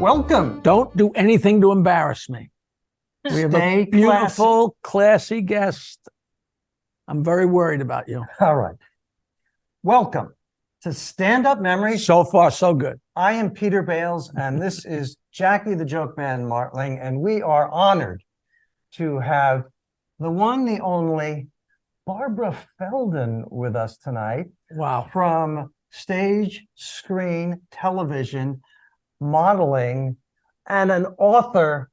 Welcome. Don't do anything to embarrass me. We have Stay a beautiful, classy guest. I'm very worried about you. All right. Welcome to Stand Up Memories. So far, so good. I am Peter Bales, and this is Jackie the Joke Man Martling, and we are honored to have the one, the only Barbara Feldon with us tonight. Wow. From stage, screen, television, modeling, and an author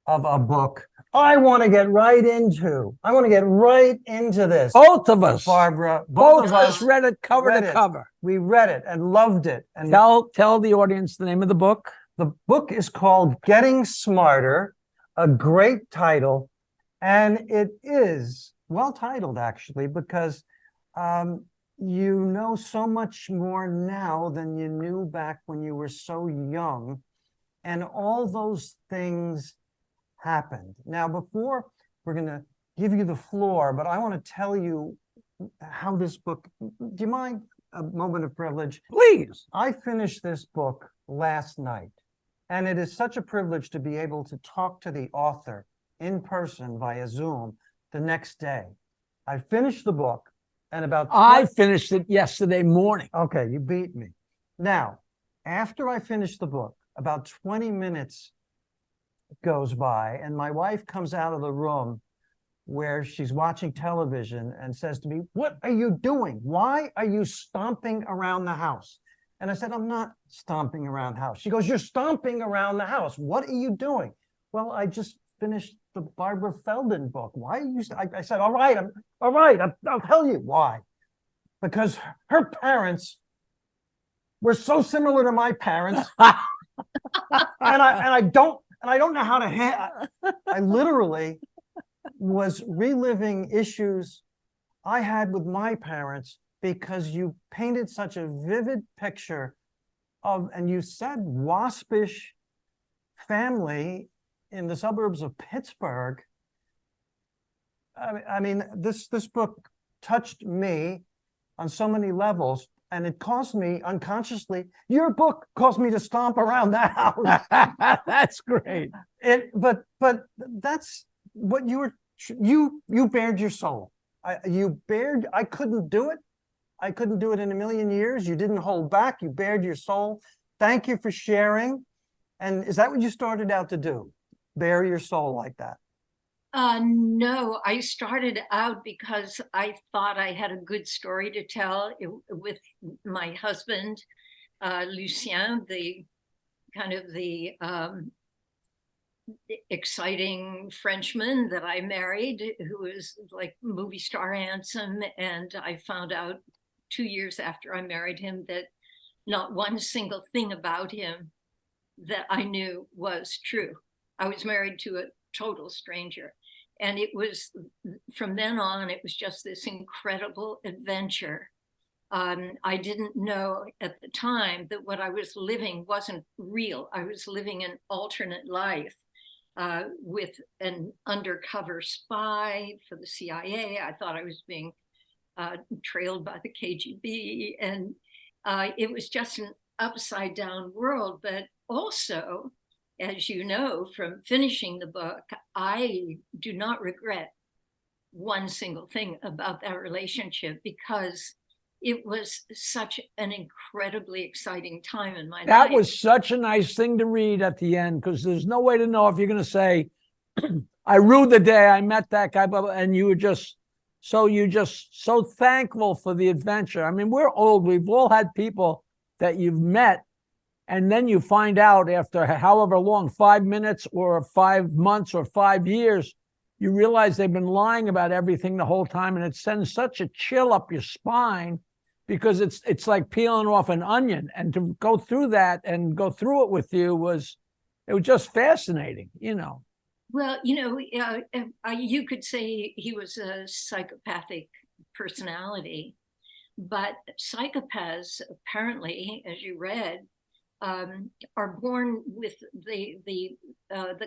of a book I want to get right into. I want to get right into this. Both of us. Barbara. Both of us read it cover to cover. We read it and loved it. And tell the audience the name of the book. The book is called Getting Smarter, a great title. And it is well titled, actually, because you know so much more now than you knew back when you were so young. And all those things happened. Now, before we're going to give you the floor, but I want to tell you how this book, do you mind a moment of privilege? Please. I finished this book last night, and it is such a privilege to be able to talk to the author in person via Zoom the next day. I finished the book, and I finished it yesterday morning. Okay, you beat me. Now, after I finished the book, about 20 minutes goes by, and my wife comes out of the room where she's watching television and says to me, "What are you doing? Why are you stomping around the house?" And I said, "I'm not stomping around the house." She goes, "You're stomping around the house. What are you doing?" "Well, I just finished the Barbara Feldon book." "Why are you?" I said, all right, I'll tell you why. Because her parents were so similar to my parents. and I don't know how to I literally was reliving issues I had with my parents, because you painted such a vivid picture of, and you said, waspish family in the suburbs of Pittsburgh. I mean, this book touched me on so many levels. And it caused me unconsciously, your book caused me to stomp around the house. That's great. But that's what you bared your soul. I couldn't do it. I couldn't do it in a million years. You didn't hold back. You bared your soul. Thank you for sharing. And is that what you started out to do? Bare your soul like that? No, I started out because I thought I had a good story to tell with my husband, Lucien, the kind of the exciting Frenchman that I married, who was like movie star handsome. And I found out 2 years after I married him that not one single thing about him that I knew was true. I was married to a total stranger. And it was, from then on, it was just this incredible adventure. I didn't know at the time that what I was living wasn't real. I was living an alternate life with an undercover spy for the CIA. I thought I was being trailed by the KGB. And it was just an upside down world. But also, as you know from finishing the book, I do not regret one single thing about that relationship, because it was such an incredibly exciting time in my life. That was such a nice thing to read at the end, because there's no way to know if you're going to say, I rue the day I met that guy, and you were just so thankful for the adventure. I mean, we're old. We've all had people that you've met, and then you find out after however long, 5 minutes or 5 months or 5 years, you realize they've been lying about everything the whole time. And it sends such a chill up your spine, because it's like peeling off an onion. And to go through that and go through it with you was just fascinating, you know. Well, you know, you could say he was a psychopathic personality, but psychopaths apparently, as you read, are born with the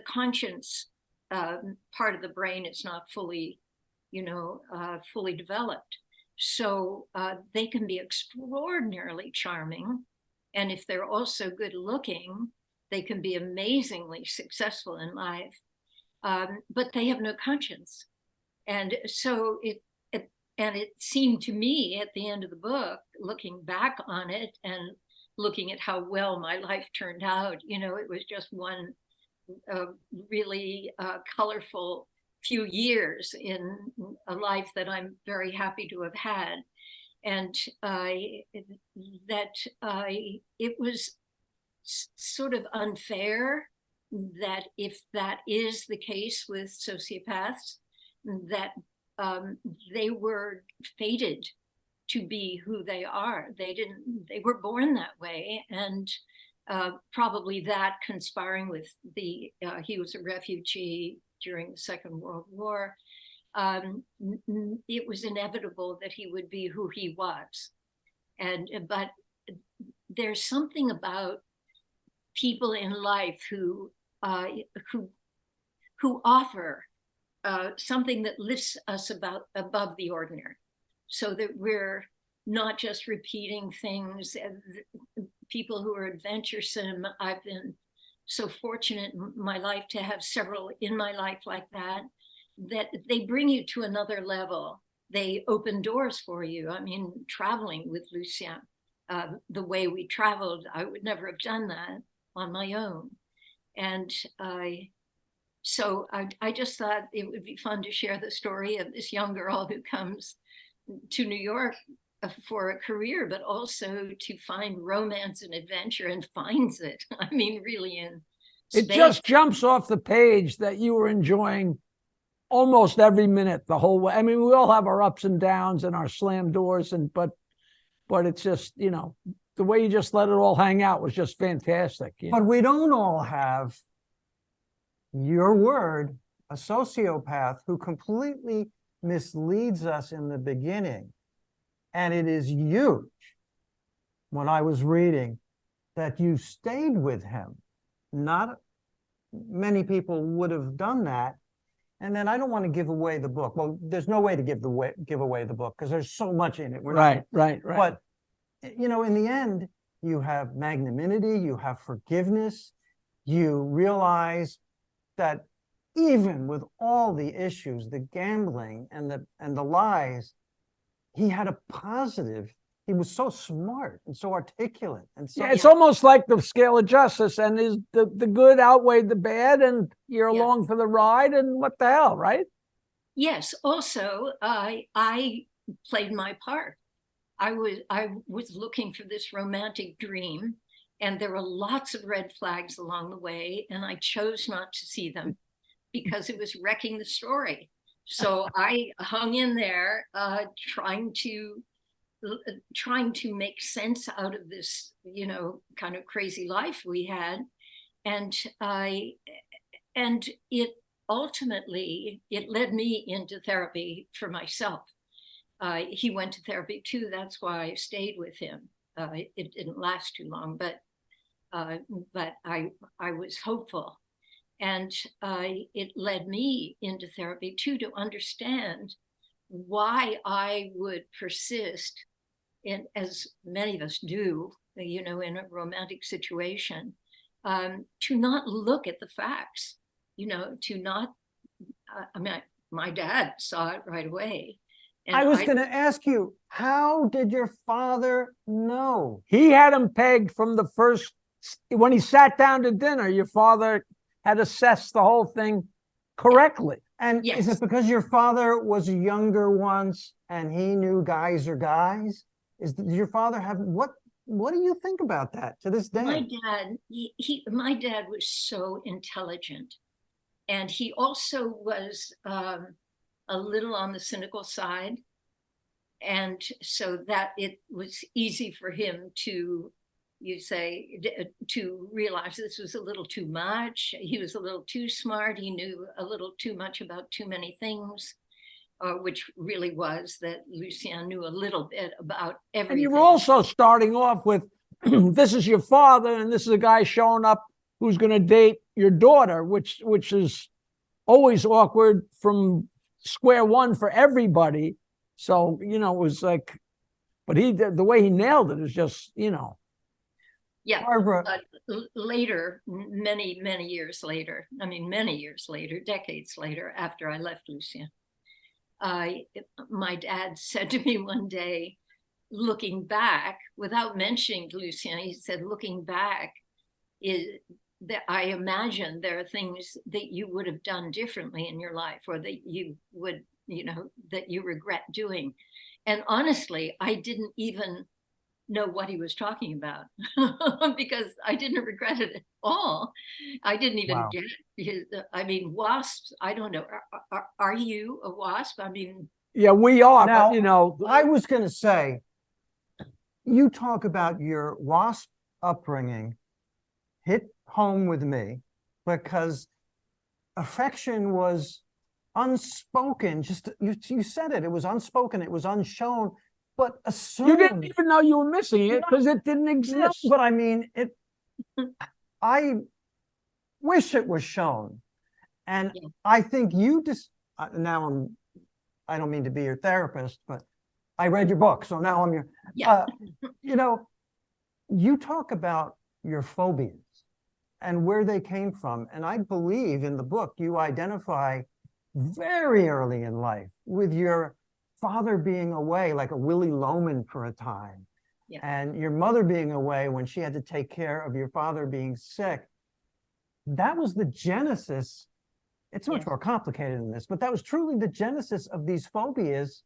conscience part of the brain is not fully, fully developed. So they can be extraordinarily charming, and if they're also good looking, They can be amazingly successful in life, but they have no conscience. And so it seemed to me at the end of the book, looking back on it and looking at how well my life turned out, it was just one really colorful few years in a life that I'm very happy to have had. And it was sort of unfair that if that is the case with sociopaths, that they were fated to be who they are. They were born that way. And probably that conspiring with he was a refugee during the Second World War, it was inevitable that he would be who he was. But there's something about people in life who offer something that lifts us above the ordinary, so that we're not just repeating things. People who are adventuresome, I've been so fortunate in my life to have several in my life like that they bring you to another level. They open doors for you. I mean, traveling with Lucien, the way we traveled, I would never have done that on my own. And so I just thought it would be fun to share the story of this young girl who comes to New York for a career, but also to find romance and adventure, and finds it. I mean, really in space. It just jumps off the page that you were enjoying almost every minute the whole way. I mean, we all have our ups and downs and our slam doors, but it's just, the way you just let it all hang out was just fantastic. But we don't all have, your word, a sociopath who completely misleads us in the beginning. And it is huge, when I was reading, that you stayed with him. Not many people would have done that. And then I don't want to give away the book. Well, there's no way to give away the book because there's so much in it. Right. But, in the end, you have magnanimity, you have forgiveness, you realize that even with all the issues, the gambling and the lies, he had a positive. He was so smart and so articulate. And so, it's almost like the scale of justice, and the good outweighed the bad, and you're along for the ride, and what the hell, right? Yes. Also, I played my part. I was looking for this romantic dream, and there were lots of red flags along the way, and I chose not to see them because it was wrecking the story. So I hung in there, trying to make sense out of this, kind of crazy life we had. And it ultimately, it led me into therapy for myself. He went to therapy too. That's why I stayed with him. It didn't last too long, but I was hopeful. And it led me into therapy too, to understand why I would persist in, as many of us do, in a romantic situation, to not look at the facts, to not, my dad saw it right away. And I was going to ask you, how did your father know? He had him pegged from the first, when he sat down to dinner, your father had assessed the whole thing correctly. And yes. Is it because your father was younger once and he knew guys are guys? Does your father have, what do you think about that to this day? My dad, my dad was so intelligent, and he also was a little on the cynical side. And so that it was easy for him to, to realize this was a little too much. He was a little too smart. He knew a little too much about too many things, which really was that Lucien knew a little bit about everything. And you were also starting off with, this is your father, and this is a guy showing up who's going to date your daughter, which is always awkward from square one for everybody. So, it was like, but the way he nailed it is just, Yeah. Barbara, Later, many years later, I mean, many years later, decades later, after I left Lucien, my dad said to me one day, looking back, without mentioning Lucien, he said, looking back, is that I imagine there are things that you would have done differently in your life, or that you would, that you regret doing. And honestly, I didn't even know what he was talking about because I didn't regret it at all. I didn't even wow. get his, I mean, wasps, I don't know. Are you a wasp? I mean, Yeah, we are, Now, but you know, I was going to say, you talk about your WASP upbringing hit home with me because affection was unspoken. Just you said it. It was unspoken. It was unshown, but you didn't assumed. even know you were missing it because it didn't No, exist. but I mean, I wish it was shown, and Yeah. I think you just now I don't mean to be your therapist, but I read your book, so now I'm your. Yeah. You know, you talk about your phobias and where they came from, and I believe in the book you identify very early in life with your father being away, like a Willy Loman for a time, Yeah. and your mother being away when she had to take care of your father being sick. That was the genesis. It's much Yes. more complicated than this, but that was truly the genesis of these phobias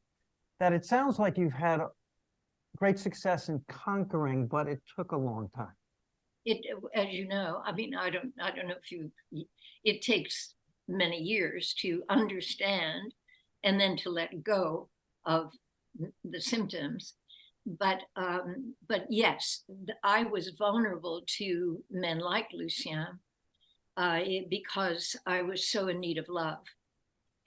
that it sounds like you've had great success in conquering, but it took a long time. It, as you know, I mean, I don't know if you, it takes many years to understand and then to let go of the symptoms. But yes, I was vulnerable to men like Lucien because I was so in need of love.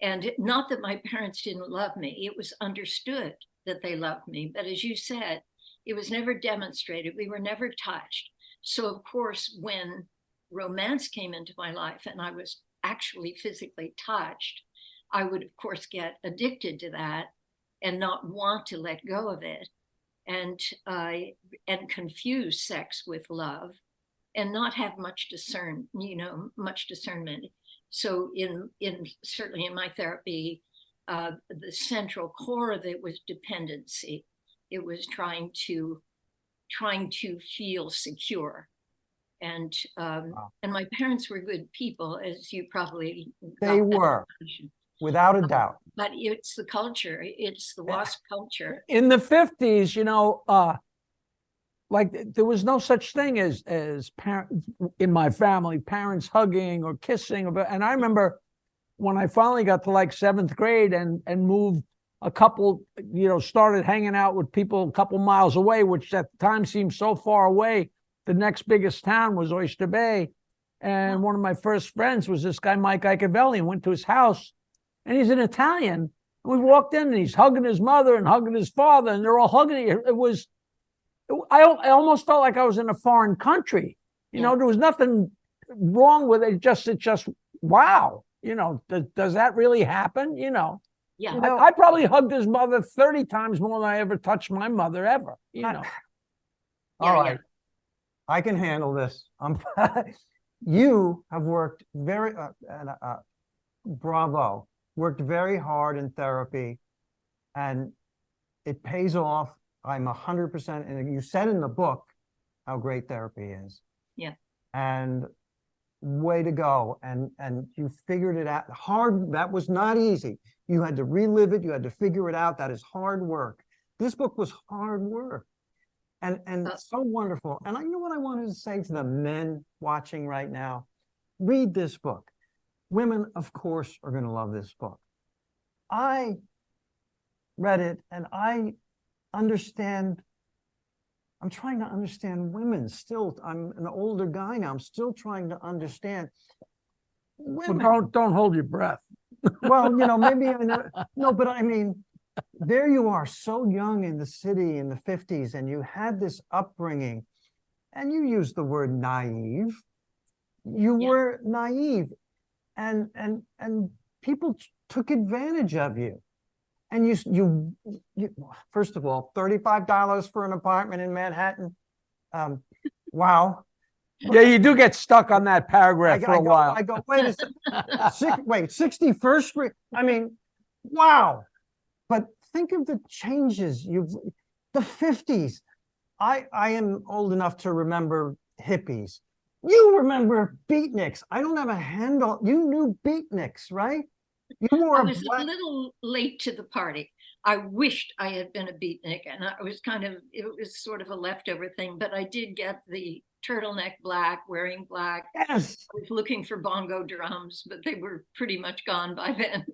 And not that my parents didn't love me, it was understood that they loved me. But as you said, it was never demonstrated. We were never touched. So, of course, when romance came into my life and I was actually physically touched, I would, of course, get addicted to that and not want to let go of it, and confuse sex with love, and not have much discernment. So in certainly in my therapy, the central core of it was dependency. It was trying to feel secure. And Wow. and my parents were good people, as you probably They got that were, impression. without a doubt. But it's the culture, it's the WASP culture. In the 50s, like there was no such thing as parents in my family, parents hugging or kissing. And I remember when I finally got to like 7th grade and moved a couple, started hanging out with people a couple miles away, which at the time seemed so far away. The next biggest town was Oyster Bay. And one of my first friends was this guy, Mike Iacobelli, and went to his house, and he's an Italian. We walked in and he's hugging his mother and hugging his father, and they're all hugging. I almost felt like I was in a foreign country. There was nothing wrong with it. It's just wow. Does that really happen? Yeah. I probably hugged his mother 30 times more than I ever touched my mother ever. All right. I can handle this. You have worked very, bravo, worked very hard in therapy, and it pays off. I'm 100%. And you said in the book how great therapy is. Yeah. And way to go. And you figured it out hard. That was not easy. You had to relive it. You had to figure it out. That is hard work. This book was hard work. And so wonderful. And I know what I wanted to say to the men watching right now. Read this book. Women, of course, are going to love this book. I read it and I understand. I'm trying to understand women still. I'm an older guy now. I'm still trying to understand women. Well, don't hold your breath. Well, maybe I know. No, but I mean, there you are, so young in the city in the 50s, and you had this upbringing, and you used the word naive. You were naive, and people took advantage of you. And you first of all, $35 for an apartment in Manhattan. Wow. Yeah, you do get stuck on that paragraph for a while. I go, wait a second, wait, 61st Street. I mean, wow. But think of the changes the 50s. I am old enough to remember hippies. You remember beatniks. I don't have a handle. You knew beatniks, right? You wore I a was a black. little late to the party. I wished I had been a beatnik, and I was it was sort of a leftover thing, but I did get the turtleneck black, wearing black. Yes. I was looking for bongo drums, but they were pretty much gone by then.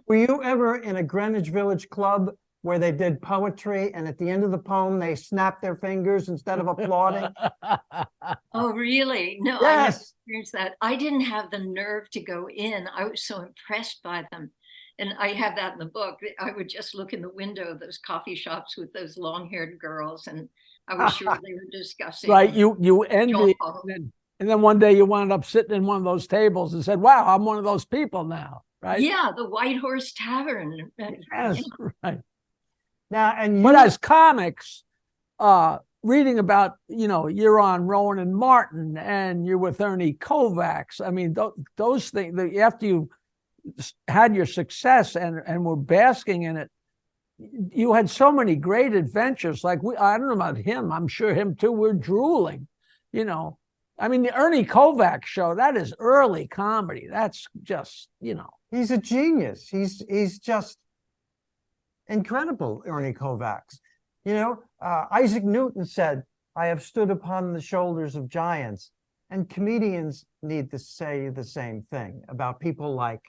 Were you ever in a Greenwich Village club where they did poetry and at the end of the poem they snapped their fingers instead of applauding? Oh, really? No, I never Yes. experienced that. I didn't have the nerve to go in. I was so impressed by them. And I have that in the book. I would just look in the window of those coffee shops with those long-haired girls, and I was sure they were discussing. Right, you envy, Paul. and then one day you wound up sitting in one of those tables and said, "Wow, I'm one of those people now." Right? Yeah, the White Horse Tavern. Yes, right. Now, and But as comics, reading about, you're on Rowan and Martin and you're with Ernie Kovacs. I mean, those things, after you had your success and were basking in it, you had so many great adventures. Like I don't know about him. I'm sure him too. We're drooling, I mean, the Ernie Kovacs show, that is early comedy. That's just, he's a genius. He's just incredible, Ernie Kovacs. Isaac Newton said, "I have stood upon the shoulders of giants," and comedians need to say the same thing about people like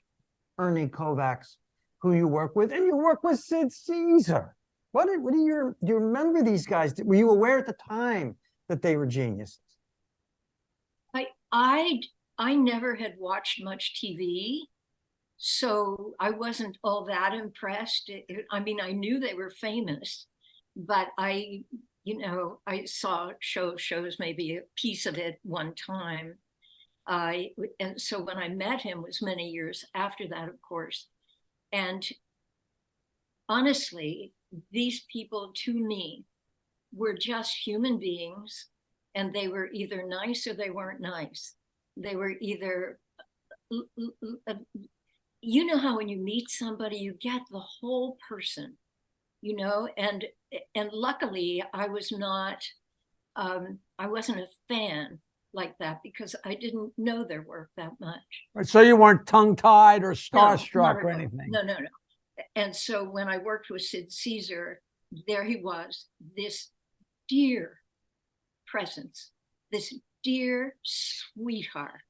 Ernie Kovacs, who you work with, and you work with Sid Caesar. Do you remember these guys? Were you aware at the time that they were geniuses? I never had watched much TV, so I wasn't all that impressed. I mean, I knew they were famous, but I saw shows, maybe a piece of it one time. And so when I met him was many years after that, of course. And honestly, these people to me were just human beings, and they were either nice or they weren't nice. They were either, how when you meet somebody, you get the whole person, and luckily I wasn't a fan like that because I didn't know their work that much. so you weren't tongue-tied or starstruck No, or anything. No. And so when I worked with Sid Caesar, there he was, this dear presence, this dear sweetheart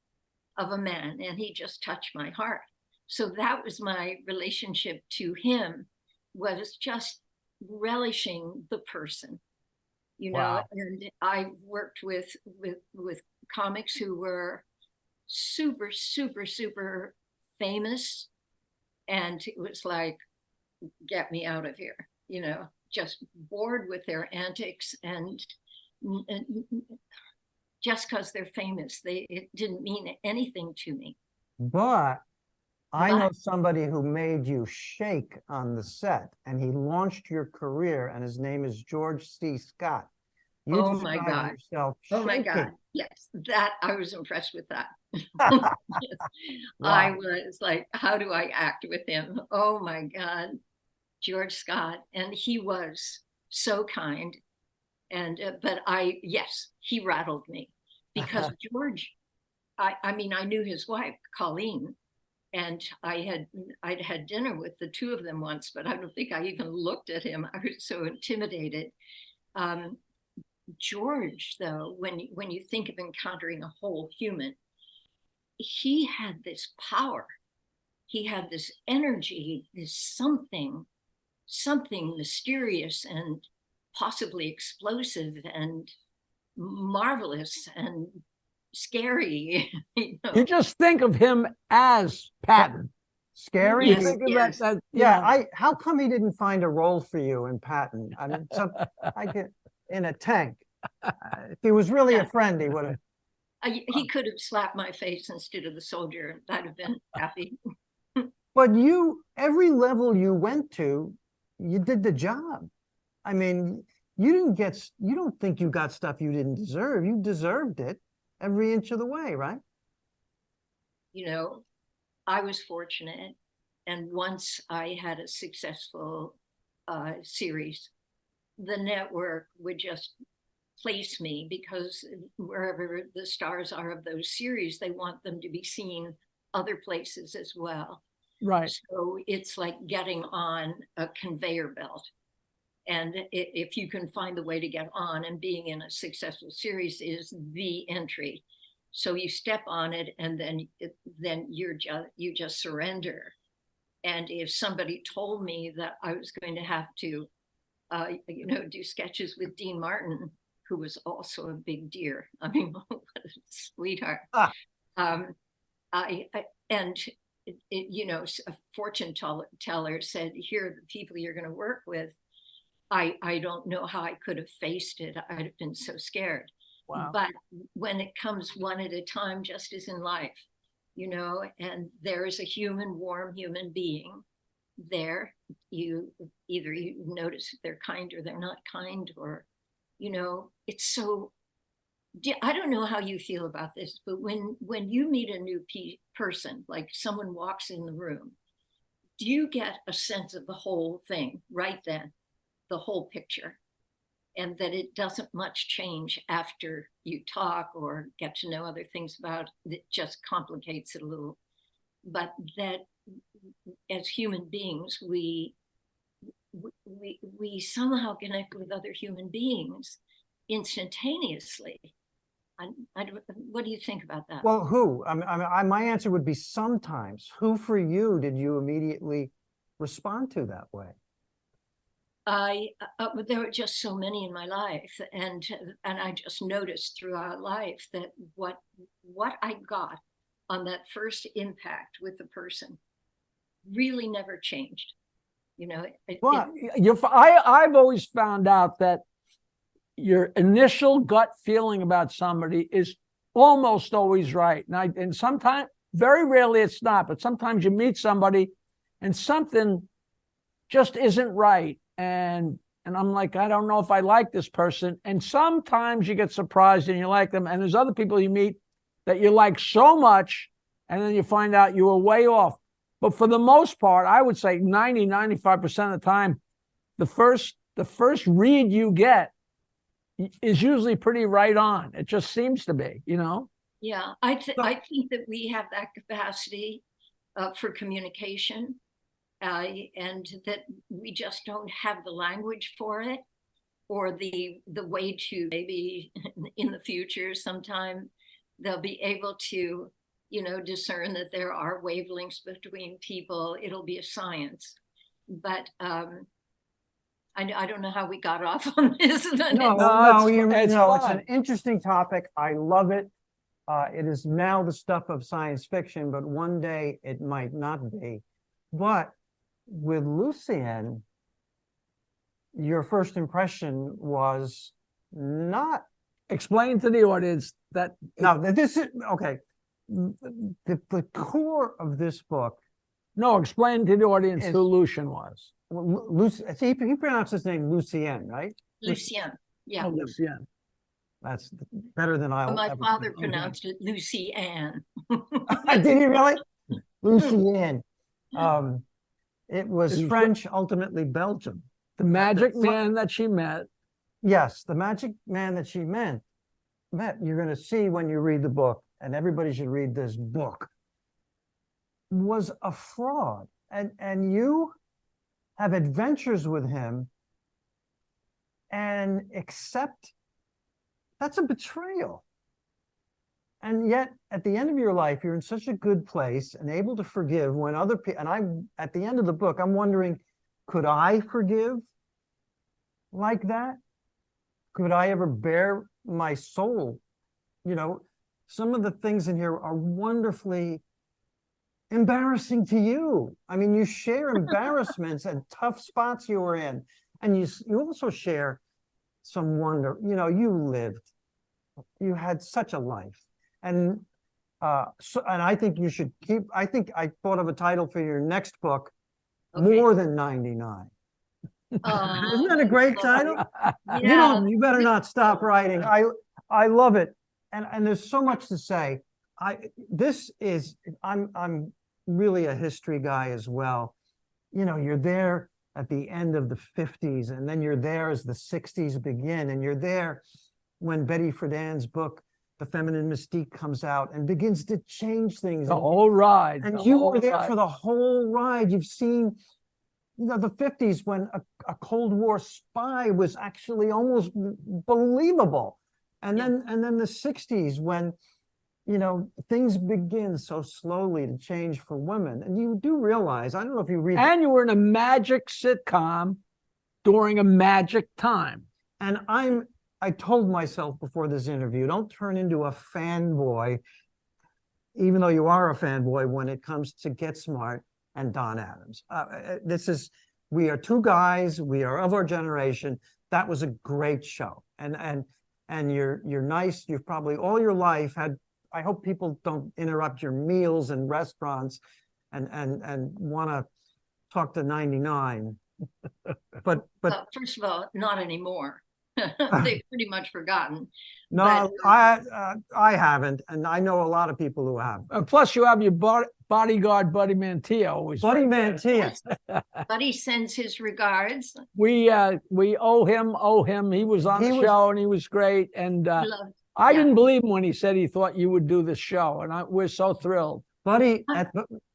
of a man, and he just touched my heart. So that was my relationship to him, was just relishing the person, Wow. And I worked with comics who were super, super, super famous, and it was like, get me out of here, just bored with their antics, and just because they're famous, it didn't mean anything to me. But I know somebody who made you shake on the set, and he launched your career, and his name is George C. Scott. You Oh my describe God. yourself Oh my shaking. God. Yes, that I was impressed with that. Wow. I was like, how do I act with him? Oh my God, George Scott. And he was so kind. And, but yes, he rattled me because George, I mean, I knew his wife, Colleen, and I'd had dinner with the two of them once, but I don't think I even looked at him. I was so intimidated. George, though, when you think of encountering a whole human, he had this power. He had this energy, this something mysterious and possibly explosive and marvelous and scary. You just think of him as Patton. Scary. Yes, yes. How come he didn't find a role for you in Patton? I mean, I get in a tank. If he was really a friend, he would have. He could have slapped my face instead of the soldier. I'd have been happy. But every level you went to, you did the job. I mean, you don't think you got stuff you didn't deserve. You deserved it every inch of the way, right? You know, I was fortunate. And once I had a successful series, the network would just place me, because wherever the stars are of those series, they want them to be seen other places as well. Right. So it's like getting on a conveyor belt. And if you can find the way to get on, and being in a successful series is the entry. So you step on it, and then you just surrender. And if somebody told me that I was going to have to, do sketches with Dean Martin, who was also a big dear, I mean, what a sweetheart. Ah. A fortune teller said, "Here are the people you're going to work with." I don't know how I could have faced it. I'd have been so scared. Wow. But when it comes one at a time, just as in life, and there is a warm human being there, you notice if they're kind or they're not kind, or, it's so, I don't know how you feel about this, but when you meet a new person, like someone walks in the room, do you get a sense of the whole thing right then, the whole picture? And that it doesn't much change after you talk or get to know other things about it. It just complicates it a little. But that as human beings, we somehow connect with other human beings instantaneously. What do you think about that? Well, who? My answer would be sometimes. Who for you did you immediately respond to that way? There were just so many in my life, and I just noticed throughout life that what I got on that first impact with the person really never changed. I've always found out that your initial gut feeling about somebody is almost always right, and sometimes, very rarely, it's not. But sometimes you meet somebody, and something just isn't right. And I'm like, I don't know if I like this person. And sometimes you get surprised and you like them. And there's other people you meet that you like so much, and then you find out you were way off. But for the most part, I would say 95% of the time, the first read you get is usually pretty right on. It just seems to be, Yeah, I think that we have that capacity for communication. And that we just don't have the language for it, or the way to, maybe in the future sometime they'll be able to, discern that there are wavelengths between people. It'll be a science. But I don't know how we got off on this. It's an interesting topic. I love it. It is now the stuff of science fiction, but one day it might not be. But with Lucien, your first impression was not. Explain to the audience that. Now, this is okay. The core of this book. No, explain to the audience who Lucien was. He pronounced his name Lucien, right? Lucien. Yeah. Oh, Lucien. That's better than I'll. My father pronounced it Lucy-Anne. Did he really? Lucien. It was French, ultimately Belgium. The magic man that she met. Yes, the magic man that she met. You're going to see when you read the book, and everybody should read this book, was a fraud. And you have adventures with him and accept that's a betrayal. And yet, at the end of your life, you're in such a good place and able to forgive when other people, and at the end of the book, I'm wondering, could I forgive like that? Could I ever bear my soul? Some of the things in here are wonderfully embarrassing to you. I mean, you share embarrassments and tough spots you were in, and you also share some wonder. You had such a life. And I think you should keep. I think I thought of a title for your next book, okay. More than 99. Isn't that a great title? Yeah, You better not stop writing. I love it. And there's so much to say. I'm really a history guy as well. You're there at the end of the 50s, and then you're there as the 60s begin, and you're there when Betty Friedan's book, The Feminine Mystique, comes out and begins to change things. The whole ride. And the you whole were there ride. for the whole ride. You've seen, the 50s when a Cold War spy was actually almost believable. And then the 60s when, things begin so slowly to change for women. And you do realize, I don't know if you read. And you were in a magic sitcom during a magic time. And I told myself before this interview, don't turn into a fanboy, even though you are a fanboy when it comes to Get Smart and Don Adams. We are two guys, we are of our generation. That was a great show. And you're nice. You've probably all your life had, I hope people don't interrupt your meals and restaurants and want to talk to 99. But well, first of all, not anymore. They've pretty much forgotten. no, I haven't, and I know a lot of people who have. Plus, you have your bodyguard, Buddy Mantilla. Always Buddy Mantilla. Buddy sends his regards. We owe him. He was on the show and he was great. And I didn't believe him when he said he thought you would do the show, and we're so thrilled. Buddy,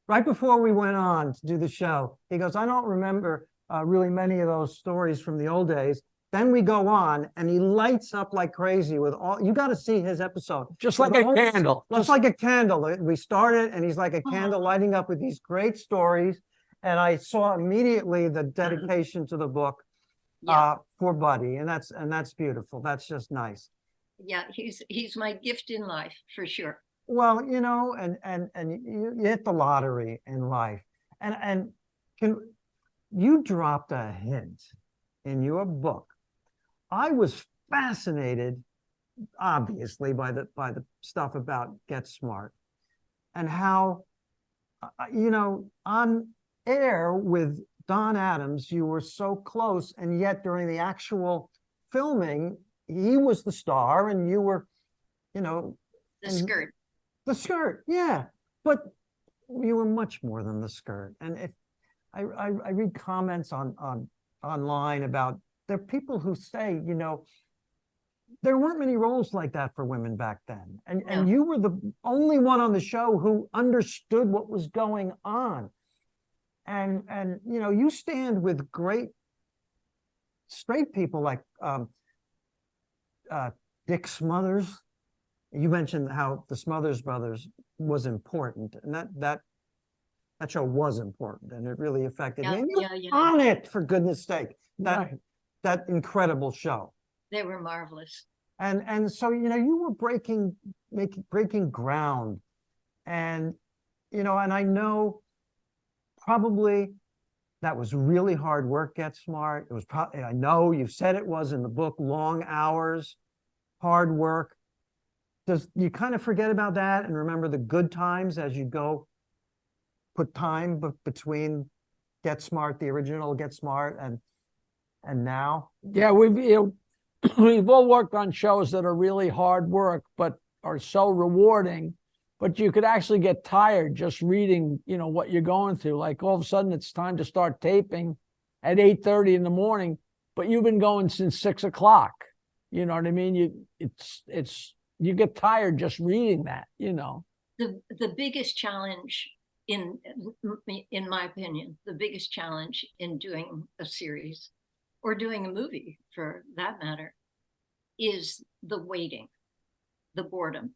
right before we went on to do the show, he goes, I don't remember really many of those stories from the old days. Then we go on, and he lights up like crazy with all. You got to see his episode, just like a candle. Just like a candle. We started, and he's like a candle lighting up with these great stories. And I saw immediately the dedication to the book for Buddy, and that's beautiful. That's just nice. Yeah, he's my gift in life for sure. Well, and you hit the lottery in life, and you dropped a hint in your book. I was fascinated, obviously, by the stuff about Get Smart, and how, on air with Don Adams, you were so close, and yet during the actual filming, he was the star, and you were, the skirt. The skirt, yeah, but you were much more than the skirt. And if I read comments online about. There are people who say, there weren't many roles like that for women back then. And you were the only one on the show who understood what was going on. And you stand with great straight people like Dick Smothers. You mentioned how the Smothers Brothers was important, and that show was important, and it really affected me. And you were on it, for goodness sake. That incredible show. They were marvelous. And so, you were breaking ground. And, and I know probably that was really hard work, Get Smart. It was probably, I know you said it was in the book, long hours, hard work. Does you kind of forget about that and remember the good times as you go put time between Get Smart, the original Get Smart, and now? Yeah, we've all worked on shows that are really hard work, but are so rewarding. But you could actually get tired just reading, what you're going through. Like all of a sudden, it's time to start taping at 8:30 in the morning, but you've been going since 6 o'clock. You know what I mean? You get tired just reading that. The biggest challenge in my opinion, the biggest challenge in doing a series, or doing a movie for that matter, is the waiting, the boredom.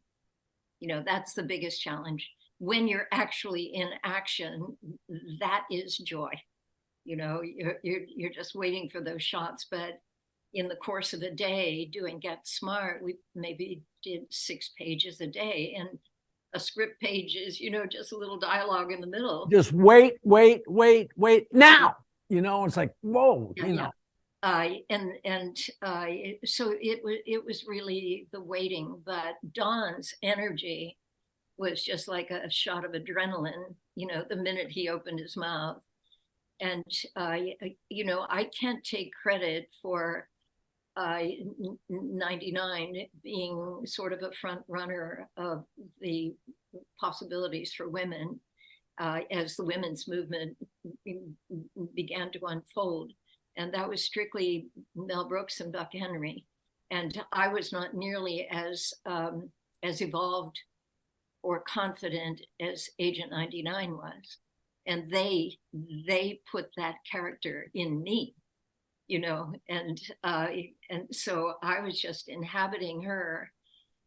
That's the biggest challenge. When you're actually in action, that is joy. You're just waiting for those shots. But in the course of a day doing Get Smart, we maybe did 6 pages a day, and a script page is, just a little dialogue in the middle. Just wait now. It's like, whoa, So it was really the waiting, but Don's energy was just like a shot of adrenaline, the minute he opened his mouth. And, you know, I can't take credit for 99 being sort of a front runner of the possibilities for women as the women's movement began to unfold. And that was strictly Mel Brooks and Buck Henry. And I was not nearly as evolved or confident as Agent 99 was. And they put that character in me, you know, and so I was just inhabiting her,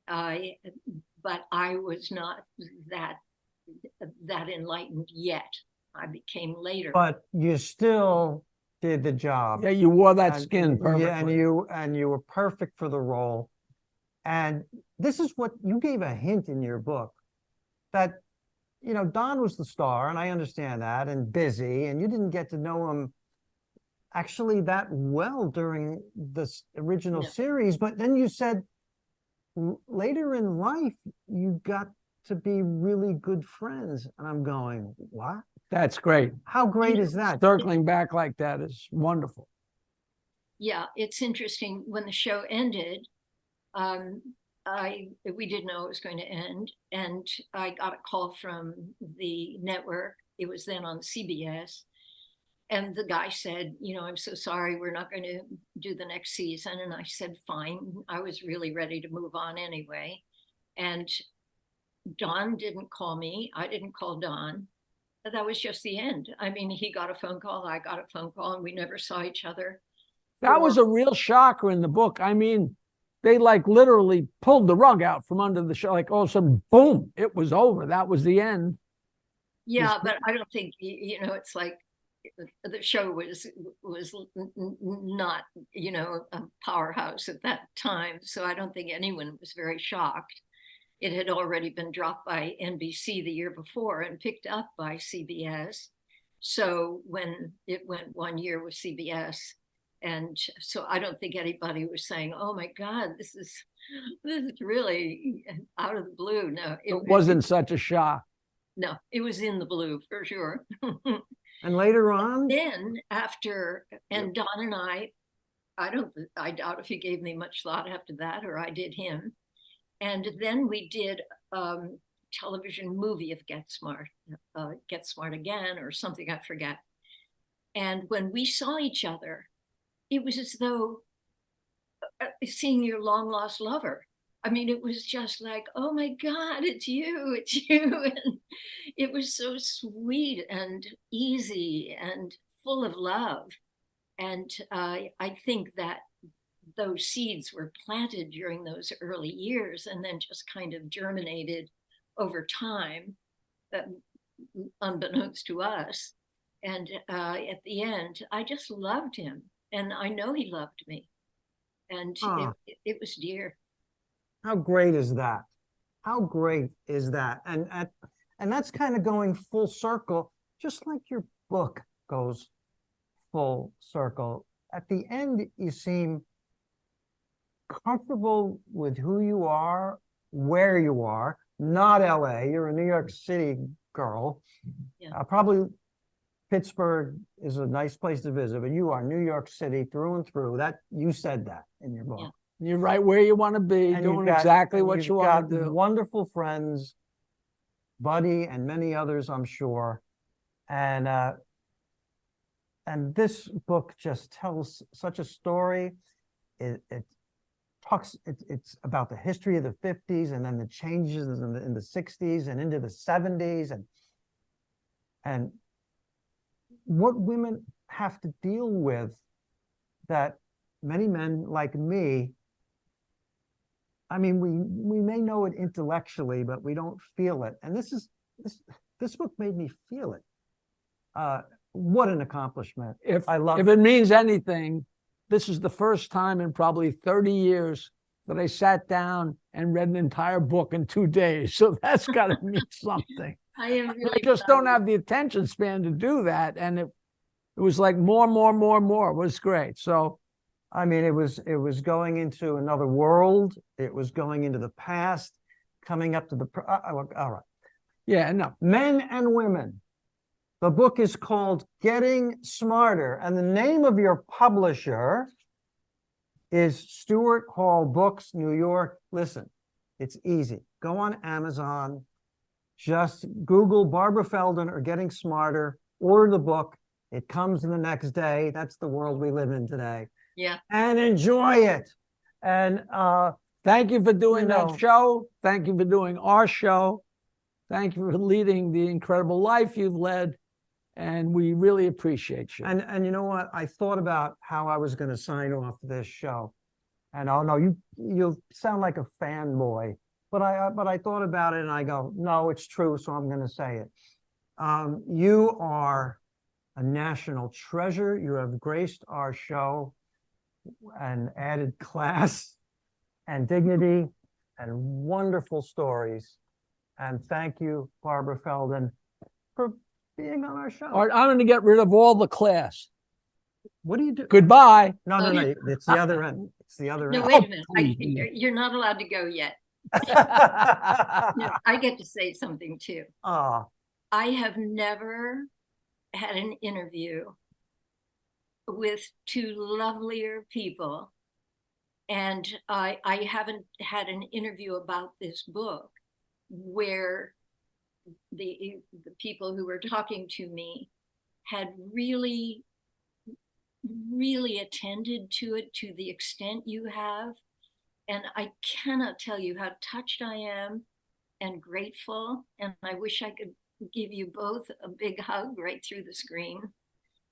but I was not that enlightened yet. I became later. But you still did the job. Yeah, you wore that And- skin perfectly. Yeah, and you were perfect for the role. And this is what you gave a hint in your book, that, you know, Don was the star, and I understand that, and busy, and you didn't get to know him actually that well during this original No. series. But then you said later in life you got to be really good friends, and I'm going, what? That's great. How great is that? Circling back like that is wonderful. Yeah, it's interesting. When the show ended, we didn't know it was going to end, and I got a call from the network. It was then on CBS, and the guy said, you know, I'm so sorry, we're not going to do the next season. And I said, fine. I was really ready to move on anyway. And Don didn't call me. I didn't call Don. That was just the end. I mean, he got a phone call, I got a phone call, and we never saw each other. That was a real shocker in the book. I mean, they like literally pulled the rug out from under the show. Like all of a sudden, boom, it was over. That was the end. Yeah, but I don't think, you know, it's like the show was not, you know, a powerhouse at that time. So I don't think anyone was very shocked. It had already been dropped by NBC the year before and picked up by CBS. So when it went 1 year with CBS, and so I don't think anybody was saying, "Oh my God, this is really out of the blue." No, It wasn't such a shock. No, it was in the blue for sure. And later on, Then after, and Don and I doubt if he gave me much thought after that, or I did him. And then we did television movie of Get Smart Again, or something, I forget. And when we saw each other, it was as though seeing your long lost lover. I mean, it was just like, oh my God, it's you. And it was so sweet and easy and full of love. And I think that those seeds were planted during those early years and then just kind of germinated over time, unbeknownst to us. And at the end, I just loved him. And I know he loved me. And it was dear. how great is that? How great is that? And that's kind of going full circle, just like your book goes full circle. At the end, you seem comfortable with who you are, where you are, not LA. You're a New York City girl. Yeah. Probably Pittsburgh is a nice place to visit, but you are New York City through and through. That you said that in your book. Yeah. You're right where you want to be, And doing you've got- exactly and what you've you want to got do. Wonderful friends, Buddy, and many others, I'm sure. And this book just tells such a story. It talks. It's about the history of the 50s, and then the changes in the 60s and into the 70s, and what women have to deal with that many men like me. I mean, we may know it intellectually, but we don't feel it. And this book made me feel it. What an accomplishment. If I love if it means anything, this is the first time in probably 30 years that I sat down and read an entire book in 2 days. So that's got to mean something. I am really I just don't have the attention span to do that. And it was like more. It was great. So I mean, it was going into another world. It was going into the past, coming up to the all right. yeah, no. Men and women, The book is called Getting Smarter, and the name of your publisher is Stewart Hall Books, New York. Listen, it's easy. Go on Amazon, just Google Barbara Feldon or Getting Smarter, order the book. It comes the next day. That's the world we live in today. Yeah. And enjoy it. And Thank you for doing You know- that show. Thank you for doing our show. Thank you for leading the incredible life you've led. And we really appreciate you. and you know what? I thought about how I was going to sign off this show. And oh no, you sound like a fanboy. But I thought about it and I go, no, it's true, so I'm going to say it. You are a national treasure. You have graced our show and added class and dignity and wonderful stories. And thank you, Barbara Feldon, for being on our show. All right, I'm going to get rid of all the class. What do you do? Goodbye. No, it's the other end. It's the other No, end. wait a minute. please. You're not allowed to go yet. No, I get to say something too. Ah, I have never had an interview with two lovelier people. And I haven't had an interview about this book where the people who were talking to me had really attended to it to the extent you have. And I cannot tell you how touched I am and grateful. And I wish I could give you both a big hug right through the screen.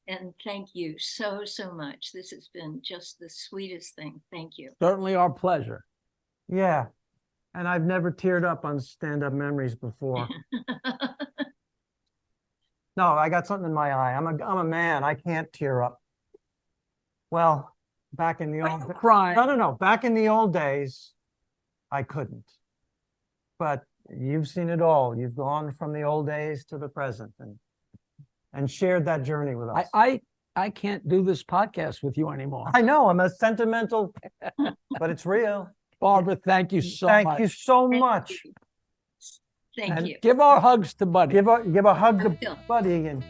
And thank you so much. This has been just the sweetest thing. Thank you. Certainly our pleasure. yeah. And I've never teared up on Stand Up Memories before. No, I got something in my eye. I'm a man. I can't tear up. Well, back in the old Crying. no. Back in the old days, I couldn't. But you've seen it all. You've gone from the old days to the present and shared that journey with us. I can't do this podcast with you anymore. I know I'm a sentimental, but it's real. Barbara, thank you so Thank much. you so Thank much. you. Thank And you. Give our hugs to Buddy. Give a hug I to will. Buddy and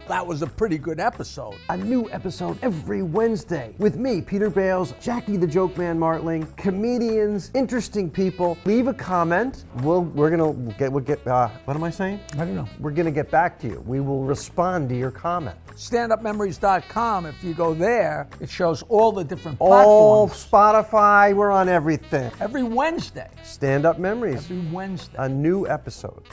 That was a pretty good episode. A new episode every Wednesday with me, Peter Bales, Jackie the Joke Man Martling, comedians, interesting people. Leave a comment. We'll get what am I saying? I don't know. We're gonna get back to you. We will respond to your comment. StandUpMemories.com. If you go there, it shows all the different All platforms. Spotify, we're on everything. Every Wednesday. Stand Up Memories, Every Wednesday. a new episode.